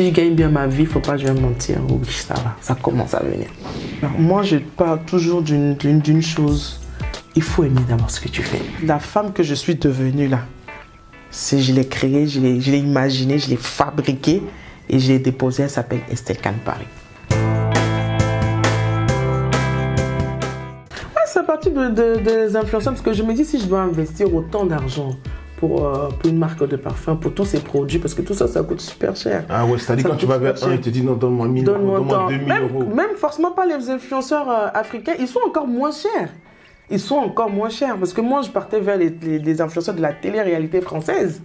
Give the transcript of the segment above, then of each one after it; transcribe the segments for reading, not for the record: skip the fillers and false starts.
Si je gagne bien ma vie, il ne faut pas que je vais mentir. Oui, ça va, ça commence à venir. Alors, moi, je parle toujours d'une chose. Il faut aimer d'abord ce que tu fais. La femme que je suis devenue là, je l'ai créée, je l'ai imaginée, je l'ai fabriquée et je l'ai déposée. Elle s'appelle Estelle Khan Paris. C'est à partir des influenceurs parce que je me dis si je dois investir autant d'argent pour une marque de parfum, pour tous ces produits, parce que tout ça, ça coûte super cher. Ah ouais, c'est-à-dire quand tu vas vers un, il te dit non, donne-moi 1000 euros, donne-moi 2000 euros. Même forcément pas les influenceurs africains, ils sont encore moins chers. Ils sont encore moins chers parce que moi, je partais vers les influenceurs de la télé-réalité française.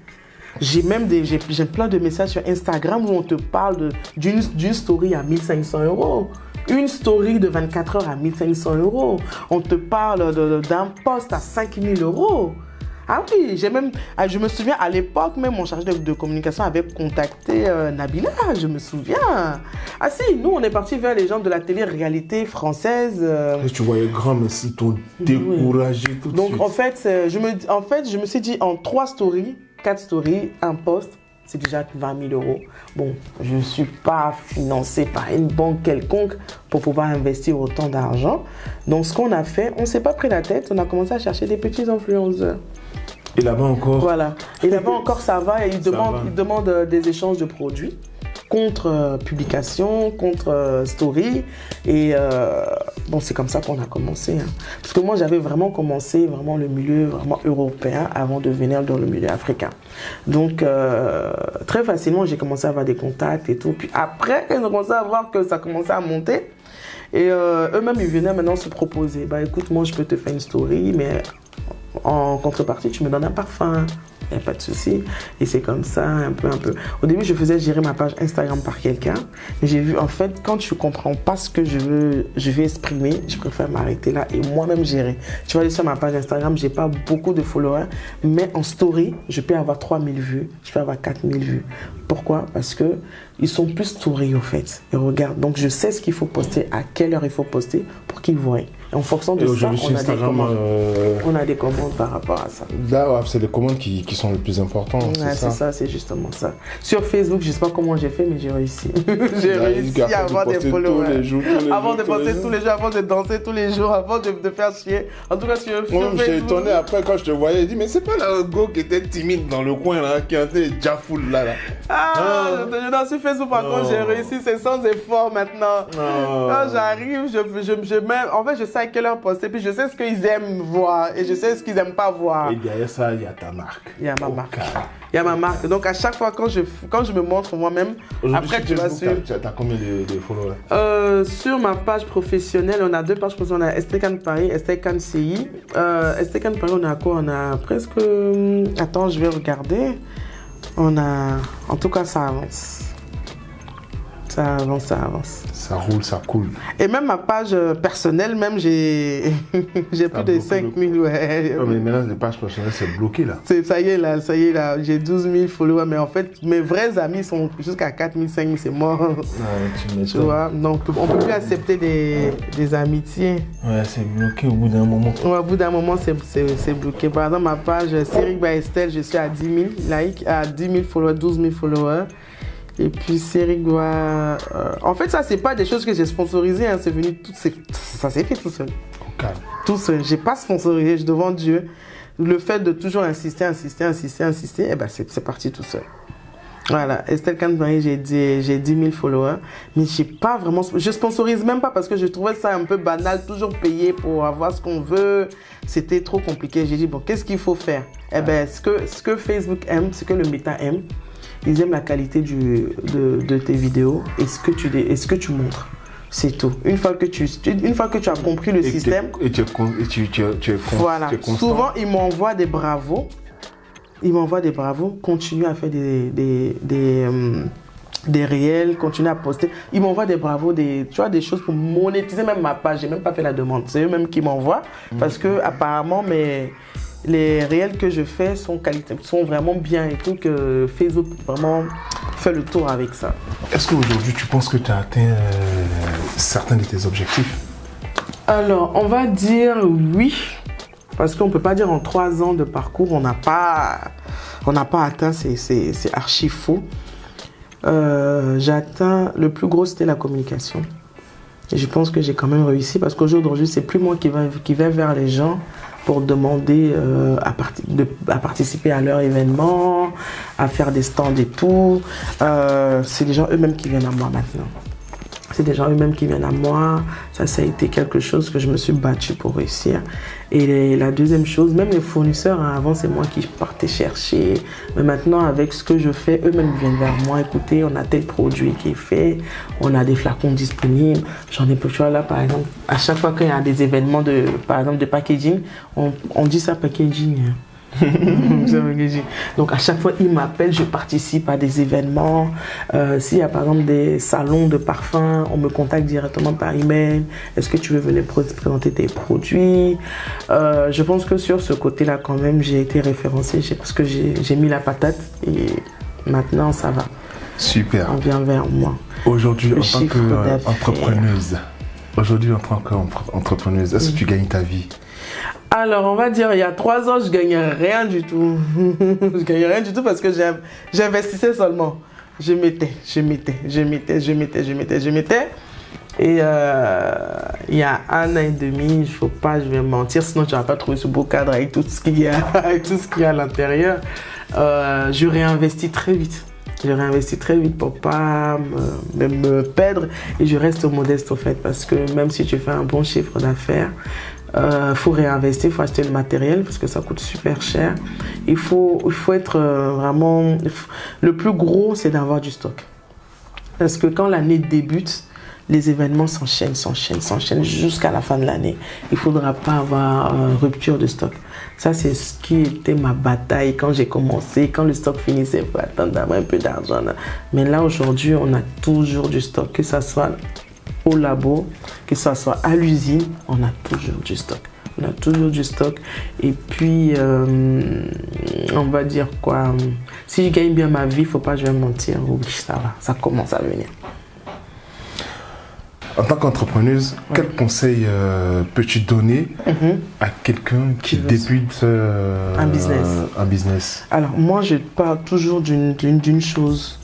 J'ai plein de messages sur Instagram où on te parle d'une story à 1500 euros. Une story de 24 heures à 1500 euros. On te parle d'un post à 5000 euros. Ah oui, je me souviens à l'époque, même mon chargé de communication avait contacté Nabila, je me souviens. Ah si, nous on est partis vers les gens de la télé-réalité française. Et tu voyais grand, mais ils t'ont découragé tout de suite. Donc en fait, je me suis dit en 3 stories, 4 stories, un post, c'est déjà 20 000 euros. Bon, je ne suis pas financée par une banque quelconque pour pouvoir investir autant d'argent. Donc ce qu'on a fait, on ne s'est pas pris la tête, on a commencé à chercher des petits influenceurs. Et là-bas encore. Voilà. Et là-bas encore, ça va. Et ils demandent des échanges de produits contre publication, contre story. Et bon, c'est comme ça qu'on a commencé. Hein. Parce que moi, j'avais vraiment commencé le milieu vraiment européen avant de venir dans le milieu africain. Donc, très facilement, j'ai commencé à avoir des contacts et tout. Puis après, ils ont commencé à voir que ça commençait à monter. Et eux-mêmes, ils venaient maintenant se proposer. Bah écoute, moi, je peux te faire une story, mais en contrepartie, tu me donnes un parfum. Il n'y a pas de souci. Et c'est comme ça, un peu. Au début, je faisais gérer ma page Instagram par quelqu'un. Mais j'ai vu, en fait, quand je ne comprends pas ce que je veux exprimer, je préfère m'arrêter là et moi-même gérer. Tu vas aller sur ma page Instagram, je n'ai pas beaucoup de followers. Mais en story, je peux avoir 3000 vues, je peux avoir 4000 vues. Pourquoi? Parce qu'ils sont plus story, au fait. Ils regardent. Donc, je sais ce qu'il faut poster, à quelle heure il faut poster pour qu'ils voient. Et en fonction de ça, on a des commandes par rapport à ça. Là, c'est les commandes qui sont les plus importantes. Ouais, c'est ça, c'est justement ça. Sur Facebook, je ne sais pas comment j'ai fait, mais j'ai réussi. J'ai réussi à avoir des followers. Avant de poster tous les jours, avant de danser tous les jours, avant de faire chier. En tout cas, sur Facebook. J'ai étonné après quand je te voyais, j'ai dit, mais c'est pas la go qui était timide dans le coin, là, qui était déjà full là. Sur Facebook, par contre, j'ai réussi, c'est sans effort maintenant. Quand j'arrive, je mets. En fait, je sais à quelle heure poster, puis je sais ce qu'ils aiment voir et je sais ce qu'ils n'aiment pas voir. Et derrière ça, il y a ta marque. Il y a ma marque. Il y a ma marque. Donc à chaque fois quand je me montre moi-même, après tu vas sur... Tu as combien de followers? Sur ma page professionnelle, on a 2 pages professionnelles. On a Estelle Khan Paris, Estelle Khan CI. Estelle Khan Paris, on a quoi? On a presque... Attends, je vais regarder. On a... En tout cas, ça avance. Ça avance. Ça roule, ça coule. Et même ma page personnelle, même j'ai plus de 5000. Ouais. Non, mais maintenant, les pages personnelles, c'est bloqué là. Ça y est là, j'ai 12 000 followers. Mais en fait, mes vrais amis sont jusqu'à 4 000, 5 000, c'est mort. Ouais, tu vois, donc on ne peut plus accepter des amitiés. Ouais, c'est bloqué au bout d'un moment. Ouais, au bout d'un moment, c'est bloqué. Par exemple, ma page Céric by Estelle, je suis à 10 000 likes, à 10 000 followers, 12 000 followers. Et puis Céric doit... En fait, ça, c'est pas des choses que j'ai sponsorisées. Hein. C'est venu ça s'est fait tout seul. Okay. Tout seul. J'ai pas sponsorisé. Devant Dieu, le fait de toujours insister, eh ben, c'est parti tout seul. Voilà. Estelle Khan Paris, j'ai 10 000 followers. Mais j'ai pas vraiment... Je sponsorise même pas parce que je trouvais ça un peu banal. Toujours payer pour avoir ce qu'on veut. C'était trop compliqué. J'ai dit, bon, qu'est-ce qu'il faut faire? Eh ben, ce que Facebook aime, ce que le méta aime, ils aiment la qualité de tes vidéos et ce que tu montres. C'est tout. Une fois que tu as compris le système... Et tu es voilà. constant. Souvent, ils m'envoient des bravos. Continue à faire des réels, continue à poster. Ils m'envoient des bravos, des choses pour monétiser même ma page. J'ai même pas fait la demande. C'est eux-mêmes qui m'envoient parce que apparemment les réels que je fais sont vraiment bien et tout, que Facebook vraiment fait le tour avec ça. Est-ce qu'aujourd'hui tu penses que tu as atteint certains de tes objectifs? Alors, on va dire oui, parce qu'on ne peut pas dire en 3 ans de parcours, on n'a pas atteint, c'est archi faux. j'ai atteint, le plus gros c'était la communication. Et je pense que j'ai quand même réussi parce qu'aujourd'hui, c'est plus moi qui vais vers les gens pour demander à participer à leur événement, à faire des stands et tout. C'est les gens eux-mêmes qui viennent à moi maintenant. C'est des gens eux-mêmes qui viennent à moi. Ça a été quelque chose que je me suis battue pour réussir. Et la deuxième chose, même les fournisseurs, hein, avant c'est moi qui partais chercher. Mais maintenant, avec ce que je fais, eux-mêmes viennent vers moi. Écoutez, on a tel produit qui est fait, on a des flacons disponibles. J'en ai, tu vois, là, par exemple, à chaque fois qu'il y a des événements par exemple, de packaging, on dit ça packaging. Donc à chaque fois ils m'appellent, je participe à des événements. S'il y a par exemple des salons de parfums, on me contacte directement par email. Est-ce que tu veux venir présenter tes produits? Je pense que sur ce côté-là quand même j'ai été référencée parce que j'ai mis la patate et maintenant ça va. Super. On vient vers moi. Aujourd'hui en tant qu'entrepreneuse, est-ce que tu gagnes ta vie? Alors, on va dire, il y a 3 ans, je gagnais rien du tout. Je gagnais rien du tout parce que j'investissais seulement. Je mettais. Et il y a 1 an et demi, je vais mentir, sinon tu vas pas trouver ce beau cadre avec tout ce qu'il y a, à l'intérieur. Je réinvestis très vite. Pour pas me perdre et je reste modeste au fait parce que même si tu fais un bon chiffre d'affaires, faut réinvestir, il faut acheter le matériel parce que ça coûte super cher. Il faut être vraiment... Le plus gros, c'est d'avoir du stock. Parce que quand l'année débute, les événements s'enchaînent jusqu'à la fin de l'année. Il ne faudra pas avoir rupture de stock. Ça, c'est ce qui était ma bataille quand j'ai commencé. Quand le stock finissait, il faut attendre d'avoir un peu d'argent. Mais là, aujourd'hui, on a toujours du stock, que ça soit au labo, que ça soit à l'usine, on a toujours du stock. Et puis, on va dire quoi, si je gagne bien ma vie, il ne faut pas que je vais mentir. Oui, ça va, ça commence à venir. En tant qu'entrepreneuse, quel conseil peux-tu donner à quelqu'un qui débute un business? Alors, moi, je parle toujours d'une chose.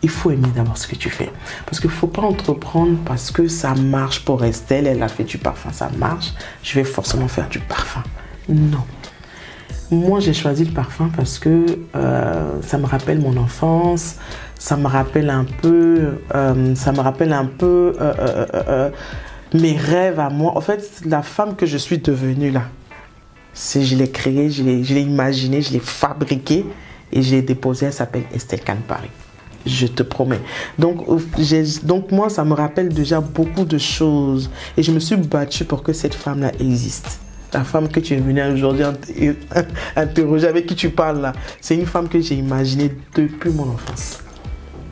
Il faut aimer d'abord ce que tu fais. Parce qu'il ne faut pas entreprendre parce que ça marche pour Estelle. Elle a fait du parfum, ça marche. Je vais forcément faire du parfum. Non. Moi, j'ai choisi le parfum parce que ça me rappelle mon enfance. Ça me rappelle un peu mes rêves à moi. En fait, la femme que je suis devenue là, je l'ai créée, je l'ai imaginée, je l'ai fabriquée et je l'ai déposée. Elle s'appelle Estelle Khan Paris. Je te promets. Donc moi, ça me rappelle déjà beaucoup de choses. Et je me suis battue pour que cette femme-là existe. La femme que tu es venue aujourd'hui interroger, avec qui tu parles là, c'est une femme que j'ai imaginée depuis mon enfance.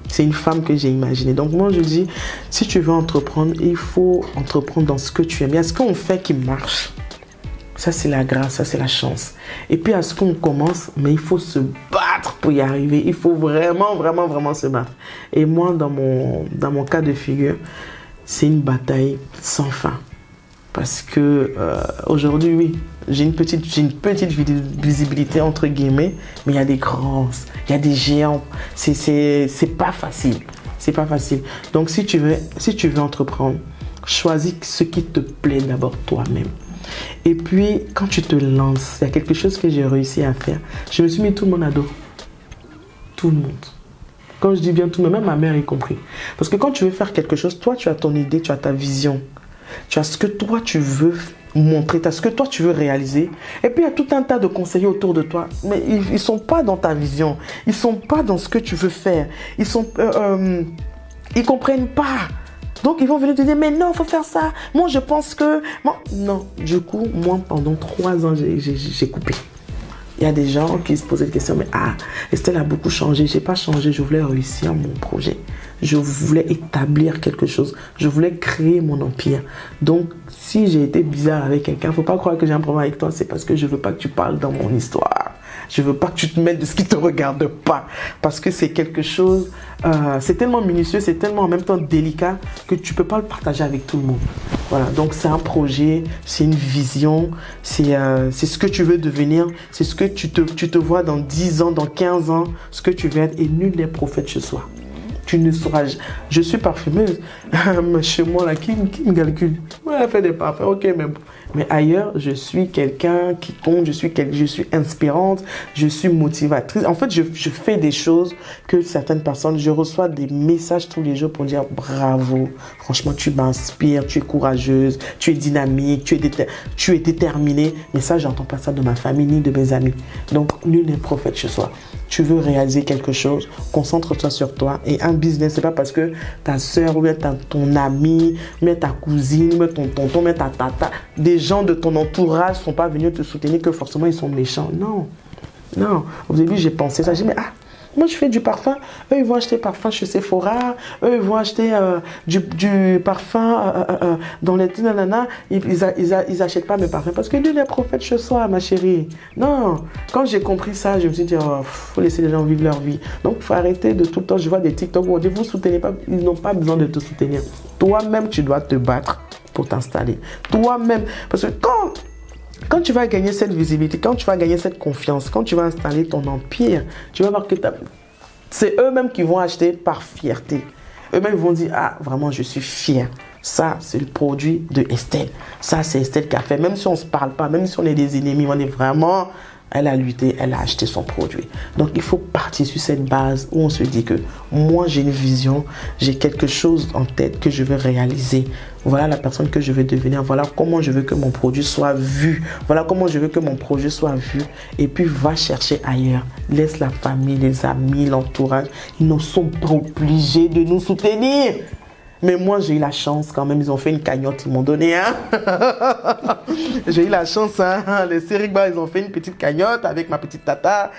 C'est une femme que j'ai imaginée. Donc moi, je dis, si tu veux entreprendre, il faut entreprendre dans ce que tu aimes. Il y a ce qu'on fait qui marche. Ça, c'est la grâce, ça, c'est la chance. Et puis, à ce qu'on commence, mais il faut se battre pour y arriver. Il faut vraiment, vraiment, vraiment se battre. Et moi, dans mon cas de figure, c'est une bataille sans fin. Parce que aujourd'hui, oui, j'ai une petite visibilité entre guillemets, mais il y a des grands, il y a des géants. C'est pas facile. C'est pas facile. Donc, si tu veux entreprendre, choisis ce qui te plaît d'abord toi-même. Et puis, quand tu te lances, il y a quelque chose que j'ai réussi à faire. Je me suis mis tout le monde à dos. Tout le monde. Quand je dis bien tout le monde, même ma mère y compris. Parce que quand tu veux faire quelque chose, toi, tu as ton idée, tu as ta vision. Tu as ce que toi, tu veux montrer, tu as ce que toi, tu veux réaliser. Et puis, il y a tout un tas de conseillers autour de toi. Mais ils ne sont pas dans ta vision. Ils ne sont pas dans ce que tu veux faire. Ils ne comprennent pas. Donc, ils vont venir te dire, mais non, il faut faire ça. Moi, je pense que... Non, du coup, moi, pendant 3 ans, j'ai coupé. Il y a des gens qui se posaient des questions, mais Estelle a beaucoup changé. Je n'ai pas changé, je voulais réussir mon projet. Je voulais établir quelque chose. Je voulais créer mon empire. Donc, si j'ai été bizarre avec quelqu'un, il ne faut pas croire que j'ai un problème avec toi. C'est parce que je ne veux pas que tu parles dans mon histoire. Je ne veux pas que tu te mettes de ce qui ne te regarde pas. Parce que c'est quelque chose... c'est tellement minutieux, c'est tellement en même temps délicat que tu ne peux pas le partager avec tout le monde. Voilà, donc c'est un projet, c'est une vision, c'est ce que tu veux devenir, c'est ce que tu te vois dans 10 ans, dans 15 ans, ce que tu veux être, et nul n'est prophète chez soi. Tu ne sauras. Je suis parfumeuse. Chez moi, là, qui me calcule? Ouais, elle fait des parfums, ok, mais ailleurs, je suis quelqu'un qui compte, je suis inspirante, je suis motivatrice. En fait, je fais des choses que certaines personnes, je reçois des messages tous les jours pour dire bravo, franchement, tu m'inspires, tu es courageuse, tu es dynamique, tu es déterminée. Mais ça, j'entends pas ça de ma famille ni de mes amis. Donc, nul n'est prophète chez soi. Tu veux réaliser quelque chose, concentre-toi sur toi. Et un business, c'est pas parce que ta soeur ou bien ton ami, mais ta cousine, mais ton tonton, mais ta tata, des gens de ton entourage ne sont pas venus te soutenir que forcément ils sont méchants. Non. Non. Au début, j'ai pensé ça. J'ai dit, mais moi je fais du parfum. Eux, ils vont acheter parfum chez Sephora. Eux, ils vont acheter du parfum dans les... Nanana. Ils n'achètent pas mes parfums parce que Dieu est prophète chez soi, ma chérie. Non. Quand j'ai compris ça, je me suis dit, faut laisser les gens vivre leur vie. Donc, il faut arrêter de tout le temps. Je vois des TikTok où on dit, vous ne soutenez pas. Ils n'ont pas besoin de te soutenir. Toi-même, tu dois te battre pour t'installer. Toi-même. Parce que quand tu vas gagner cette visibilité, quand tu vas gagner cette confiance, quand tu vas installer ton empire, tu vas voir que c'est eux-mêmes qui vont acheter par fierté. Eux-mêmes vont dire, vraiment, je suis fier. Ça, c'est le produit de Estelle. Ça, c'est Estelle qui a fait. Même si on ne se parle pas, même si on est des ennemis, on est vraiment... Elle a lutté, elle a acheté son produit. Donc, il faut partir sur cette base où on se dit que moi, j'ai une vision, j'ai quelque chose en tête que je veux réaliser. Voilà la personne que je veux devenir. Voilà comment je veux que mon produit soit vu. Voilà comment je veux que mon projet soit vu. Et puis, va chercher ailleurs. Laisse la famille, les amis, l'entourage. Ils ne sont pas obligés de nous soutenir. Mais moi, j'ai eu la chance quand même. Ils ont fait une cagnotte, ils m'ont donné. J'ai eu la chance. Les Sérigba, ils ont fait une petite cagnotte avec ma petite tata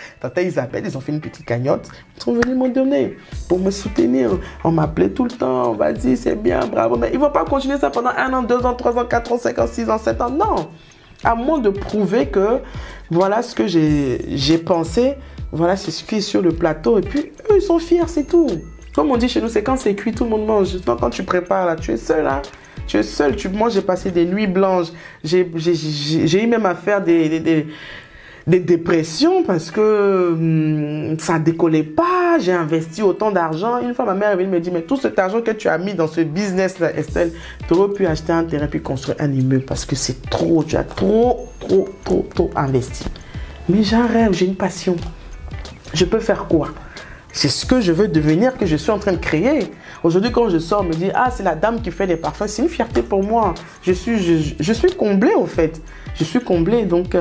Isabelle. Ils ont fait une petite cagnotte. Ils sont venus m'en donner pour me soutenir. On m'appelait tout le temps. Vas-y, c'est bien, bravo. Mais ils ne vont pas continuer ça pendant 1 an, 2 ans, 3 ans, 4 ans, 5 ans, 6 ans, 7 ans. Non. À moins de prouver que voilà ce que j'ai pensé. Voilà, c'est ce qui est sur le plateau. Et puis, eux, ils sont fiers, c'est tout. Comme on dit chez nous, c'est quand c'est cuit, tout le monde mange. Quand tu prépares, là, tu es seul. Hein? Tu es seul. Moi, j'ai passé des nuits blanches. J'ai eu même à faire des dépressions parce que ça ne décollait pas. J'ai investi autant d'argent. Une fois, ma mère est venue me dire, mais tout cet argent que tu as mis dans ce business-là, Estelle, tu aurais pu acheter un terrain puis construire un immeuble parce que c'est trop. Tu as trop investi. Mais j'ai un rêve, j'ai une passion. Je peux faire quoi? C'est ce que je veux devenir, que je suis en train de créer. Aujourd'hui, quand je sors, on me dit, c'est la dame qui fait les parfums. C'est une fierté pour moi. Je suis comblée, au fait. Je suis comblée. Donc,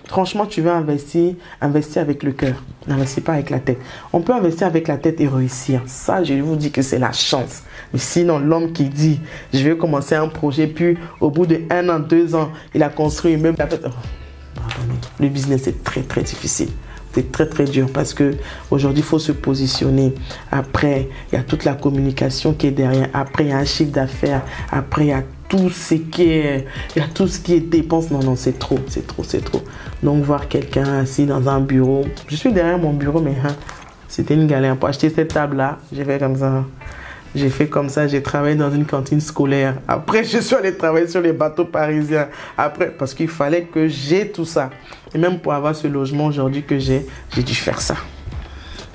franchement, tu veux investir avec le cœur. N'investis pas avec la tête. On peut investir avec la tête et réussir. Ça, je vous dis que c'est la chance. Mais sinon, l'homme qui dit, je vais commencer un projet, puis au bout de 1 an, 2 ans, il a construit même... Le business est très, très difficile. C'est très très dur parce que aujourd'hui il faut se positionner. Après, il y a toute la communication qui est derrière. Après, il y a un chiffre d'affaires. Après, il y a tout ce qui est dépenses. Non, c'est trop. Donc, voir quelqu'un assis dans un bureau. Je suis derrière mon bureau, mais c'était une galère. Pour acheter cette table-là, j'ai fait comme ça. J'ai travaillé dans une cantine scolaire. Après, je suis allé travailler sur les bateaux parisiens. Après, parce qu'il fallait que j'ai tout ça. Et même pour avoir ce logement aujourd'hui que j'ai dû faire ça.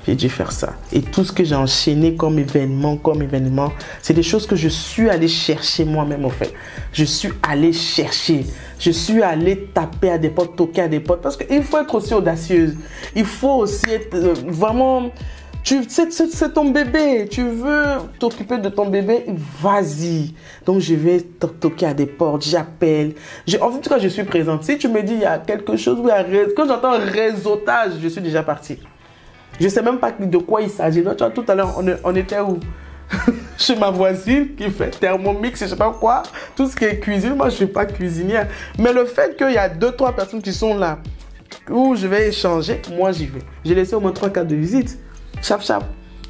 Et tout ce que j'ai enchaîné comme événement, c'est des choses que je suis allé chercher moi-même, en fait. Je suis allé chercher. Je suis allé taper à des portes, toquer à des portes. Parce qu'il faut être aussi audacieuse. Il faut aussi être vraiment... C'est ton bébé, tu veux t'occuper de ton bébé, vas-y. Donc je vais toquer à des portes, j'appelle. En tout cas, je suis présente. Si tu me dis il y a quelque chose, quand j'entends réseautage, je suis déjà partie. Je ne sais même pas de quoi il s'agit. Tout à l'heure, on était où? Chez ma voisine qui fait Thermomix, je ne sais pas quoi. Tout ce qui est cuisine, moi je ne suis pas cuisinière. Mais le fait qu'il y a 2-3 personnes qui sont là, où je vais échanger, moi j'y vais. J'ai laissé au moins 3 cartes de visite. Chap.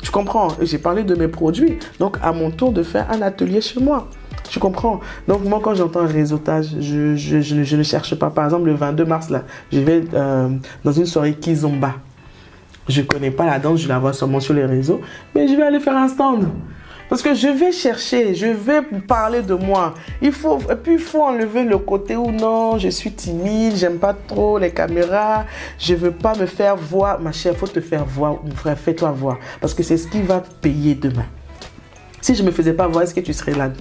Tu comprends? J'ai parlé de mes produits. Donc, à mon tour de faire un atelier chez moi. Tu comprends? Donc, moi, quand j'entends un réseautage, je ne cherche pas. Par exemple, le 22 mars, là, je vais dans une soirée Kizomba. Je ne connais pas la danse, je la vois seulement sur les réseaux. Mais je vais aller faire un stand. Parce que je vais chercher, je vais parler de moi. Et puis il faut enlever le côté où non, je suis timide, j'aime pas trop les caméras, je veux pas me faire voir. Ma chère, il faut te faire voir, mon frère, fais-toi voir. Parce que c'est ce qui va payer demain. Si je ne me faisais pas voir, est-ce que tu serais là,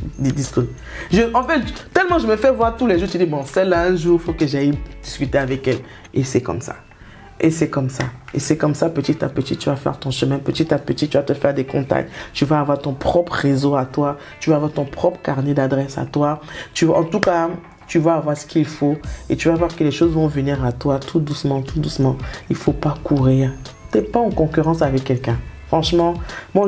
en fait, tellement je me fais voir tous les jours, tu dis, bon, celle-là, un jour, il faut que j'aille discuter avec elle. Et c'est comme ça. Et c'est comme ça. Et c'est comme ça, petit à petit, tu vas faire ton chemin. Petit à petit, tu vas te faire des contacts. Tu vas avoir ton propre réseau à toi. Tu vas avoir ton propre carnet d'adresses à toi. En tout cas, tu vas avoir ce qu'il faut. Et tu vas voir que les choses vont venir à toi tout doucement, tout doucement. Il ne faut pas courir. Tu n'es pas en concurrence avec quelqu'un. Franchement, moi,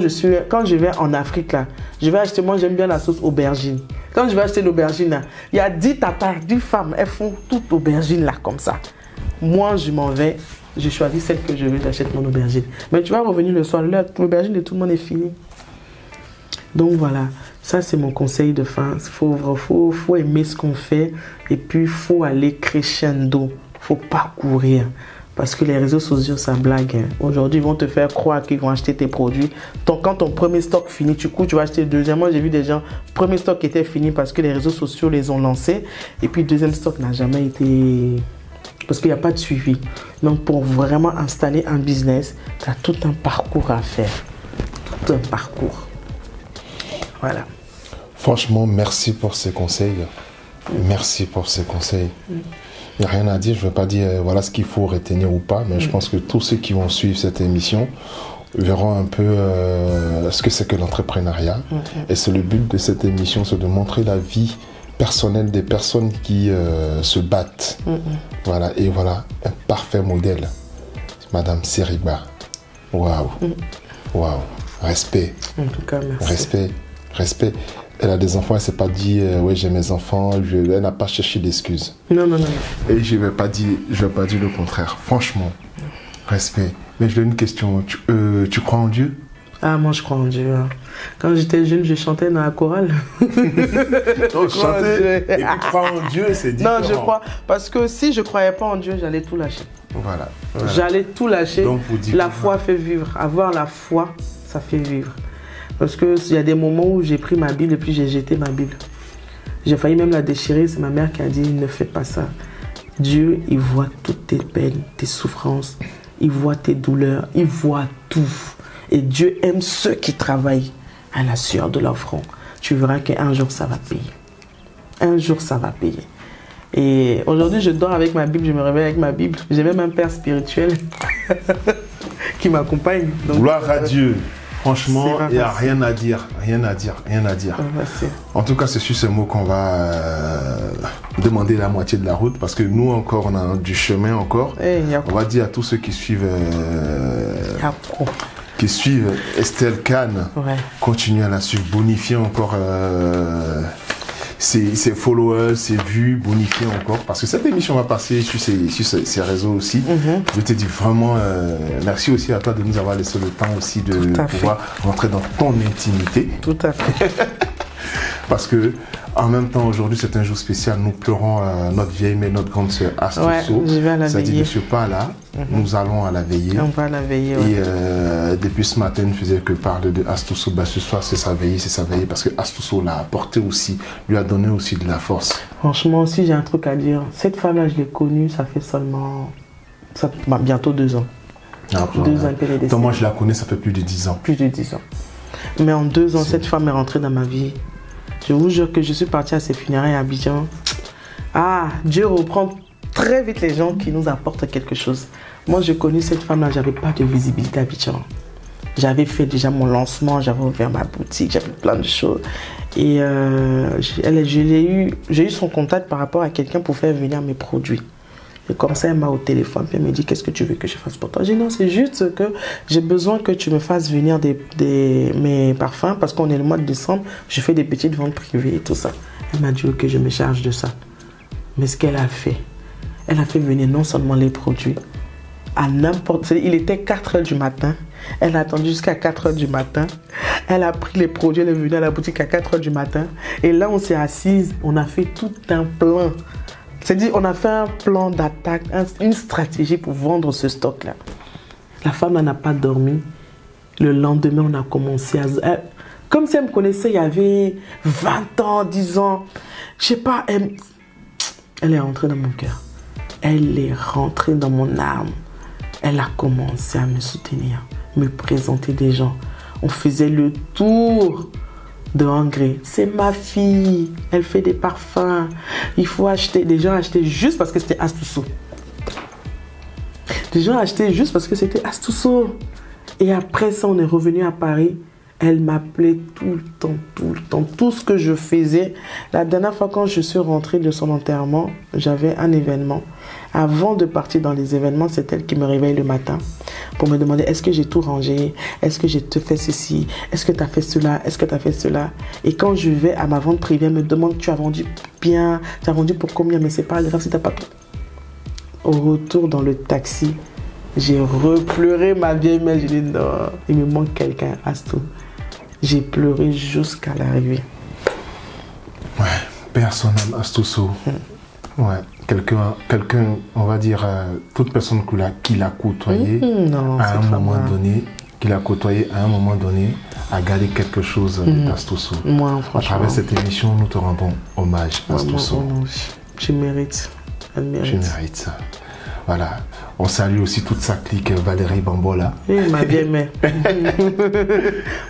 quand je vais en Afrique, là, je vais acheter, moi, j'aime bien la sauce aubergine. Quand je vais acheter l'aubergine, là, il y a 10 tatas, 10 femmes, elles font toute aubergine, là, comme ça. Moi, je m'en vais. Je choisis celle que je veux, j'achète mon aubergine. Mais tu vas revenir le soir, l'aubergine de tout le monde est fini. Donc voilà, ça c'est mon conseil de fin. Il faut aimer ce qu'on fait et puis il faut aller crescendo. Il ne faut pas courir. Parce que les réseaux sociaux, ça blague. Hein. Aujourd'hui, ils vont te faire croire qu'ils vont acheter tes produits. Quand ton premier stock finit, tu vas acheter le deuxième. Moi, j'ai vu des gens, premier stock était fini parce que les réseaux sociaux les ont lancés. Et puis, le deuxième stock n'a jamais été... Parce qu'il n'y a pas de suivi. Donc, pour vraiment installer un business, tu as tout un parcours à faire. Tout un parcours. Voilà. Franchement, merci pour ces conseils. Merci pour ces conseils. Il n'y a rien à dire. Je ne veux pas dire voilà ce qu'il faut retenir ou pas, mais je pense que tous ceux qui vont suivre cette émission verront un peu ce que c'est que l'entrepreneuriat. Et c'est le but de cette émission, c'est de montrer la vie personnelle des personnes qui se battent. Voilà, et voilà, un parfait modèle. Madame Seriba. Waouh. Waouh. Respect. En tout cas, merci. Respect. Elle a des enfants, elle ne s'est pas dit ouais, j'ai mes enfants, elle n'a pas cherché d'excuses. Non. Et je ne vais pas dire le contraire. Franchement, respect. Mais j'ai une question. Tu crois en Dieu? Ah, moi je crois en Dieu. Hein. Quand j'étais jeune, je chantais dans la chorale. Donc chanter et puis croire en Dieu, c'est différent. Non, je crois. Parce que si je ne croyais pas en Dieu, j'allais tout lâcher. Voilà. J'allais tout lâcher. Donc, la foi fait vivre. Avoir la foi, ça fait vivre. Parce qu'il y a des moments où j'ai pris ma Bible et puis j'ai jeté ma Bible. J'ai failli même la déchirer. C'est ma mère qui a dit, ne fais pas ça. Dieu, il voit toutes tes peines, tes souffrances. Il voit tes douleurs. Il voit tout. Et Dieu aime ceux qui travaillent à la sueur de leur front. Tu verras qu'un jour, ça va payer. Un jour, ça va payer. Et aujourd'hui, je dors avec ma Bible, je me réveille avec ma Bible. J'ai même un père spirituel qui m'accompagne. Gloire à Dieu. Franchement, il n'y a rien à dire. Rien à dire. En tout cas, c'est sur ces mots qu'on va demander la moitié de la route. Parce que nous, encore, on a du chemin encore. On va dire à tous ceux qui suivent... qui suivent Estelle Khan, continuez à la suivre, bonifier encore ses followers, ses vues, bonifier encore, parce que cette émission va passer sur ses réseaux aussi. Je te dis vraiment merci aussi à toi de nous avoir laissé le temps aussi de pouvoir rentrer dans ton intimité. Tout à fait. Parce que en même temps, aujourd'hui, c'est un jour spécial. Nous pleurons notre vieille mère, notre grande sœur Astusso. Je vais à la veiller. veiller. Je ne suis pas là. Nous allons à la veiller. On va à la veiller. Et depuis ce matin, ne faisait que parler de Astusso. Ce soir, c'est sa veillée, parce que Astusso l'a apporté aussi, lui a donné aussi de la force. Franchement, aussi, j'ai un truc à dire. Cette femme-là, je l'ai connue, ça fait bientôt 2 ans. 2 ans qu'elle est décédée. Moi, je la connais, ça fait plus de 10 ans. Plus de 10 ans. Mais en 2 ans, cette femme est rentrée dans ma vie. Je vous jure que je suis partie à ses funérailles à Abidjan. Ah, Dieu reprend très vite les gens qui nous apportent quelque chose. Moi, j'ai connu cette femme-là, j'avais pas de visibilité à Abidjan. J'avais fait déjà mon lancement, j'avais ouvert ma boutique, j'avais plein de choses. Et j'ai eu son contact par rapport à quelqu'un pour faire venir mes produits. Et comme ça, elle m'a au téléphone, puis elle me dit, qu'est-ce que tu veux que je fasse pour toi? J'ai dit, non, c'est juste que j'ai besoin que tu me fasses venir mes parfums, parce qu'on est le mois de décembre, je fais des petites ventes privées et tout ça. Elle m'a dit, ok, je me charge de ça. Mais ce qu'elle a fait, elle a fait venir non seulement les produits, à n'importe... Il était 4 h du matin, elle a attendu jusqu'à 4 h du matin, elle a pris les produits, elle est venue à la boutique à 4 h du matin, et là, on s'est assise, on a fait tout un plan. C'est-à-dire, on a fait un plan d'attaque, une stratégie pour vendre ce stock-là. La femme n'a pas dormi. Le lendemain, on a commencé à... Comme si elle me connaissait il y avait 20 ans, 10 ans. Je sais pas, elle est rentrée dans mon cœur. Elle est rentrée dans mon âme. Elle a commencé à me soutenir, me présenter des gens. On faisait le tour de Hongrie. C'est ma fille. Elle fait des parfums. Il faut acheter. Des gens achetaient juste parce que c'était Astusso. Des gens achetaient juste parce que c'était Astusso. Et après ça, on est revenu à Paris. Elle m'appelait tout le temps, tout le temps. Tout ce que je faisais. La dernière fois quand je suis rentrée de son enterrement, j'avais un événement. Avant de partir dans les événements, c'est elle qui me réveille le matin pour me demander est-ce que j'ai tout rangé, est-ce que j'ai fait ceci, est-ce que tu as fait cela, est-ce que tu as fait cela. Et quand je vais à ma vente privée, elle me demande tu as vendu bien, tu as vendu pour combien, mais c'est pas grave si tu n'as pas tout. Au retour dans le taxi, j'ai repleuré ma vieille mère. J'ai dit non, il me manque quelqu'un, Astou. J'ai pleuré jusqu'à l'arrivée. Ouais, personne n'aime Astusso. Ouais, quelqu'un, on va dire, toute personne qui l'a côtoyé à un moment donné, a gardé quelque chose d'Astusso. Moi, franchement. À travers cette émission, nous te rendons hommage à Astusso. Tu mérites. Elle mérite. Tu mérites ça. Voilà. On salue aussi toute sa clique, Valérie Bambola. Oui, ma vieille mère.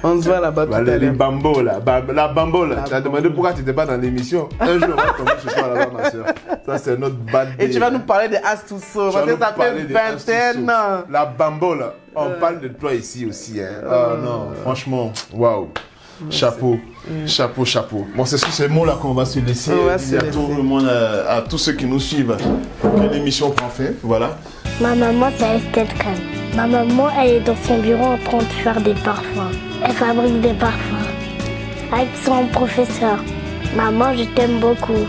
On se voit là-bas tout à l'heure. Valérie Bambola. La Bambola. Tu as demandé pourquoi tu n'étais pas dans l'émission. Un jour, on va tomber sur toi là-bas, ma soeur. Ça, c'est notre bad day. Et tu vas nous parler de Astusso. Parce que ça fait 20 ans. La Bambola. On parle de toi ici aussi. Hein. Oh non, franchement, waouh. Chapeau, chapeau, chapeau. Bon, c'est sur ces mots-là qu'on va se laisser. À tout le monde, à tous ceux qui nous suivent, que l'émission prend fin. Voilà. Ma maman, c'est Estelle Kahn. Ma maman, elle est dans son bureau en train de faire des parfums. Elle fabrique des parfums avec son professeur. Maman, je t'aime beaucoup.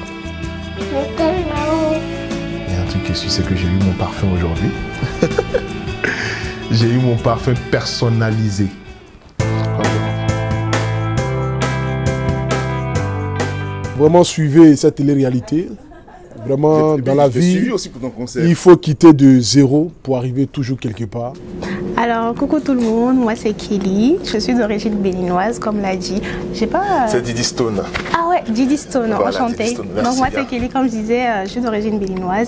Je t'aime, maman. Il y a un truc qui est sûr, c'est que j'ai eu mon parfum aujourd'hui. J'ai eu mon parfum personnalisé. Vraiment, suivez cette télé-réalité. Vraiment, dans la vie, aussi pour ton concert. il faut quitter de zéro pour arriver toujours quelque part. Alors, coucou tout le monde, moi c'est Kelly, je suis d'origine béninoise, comme l'a dit. J'ai pas... C'est Didi Stone. Ah ouais, Didi Stone, voilà, enchantée. Didi Stone. Merci, donc moi c'est Kelly, comme je disais, je suis d'origine béninoise.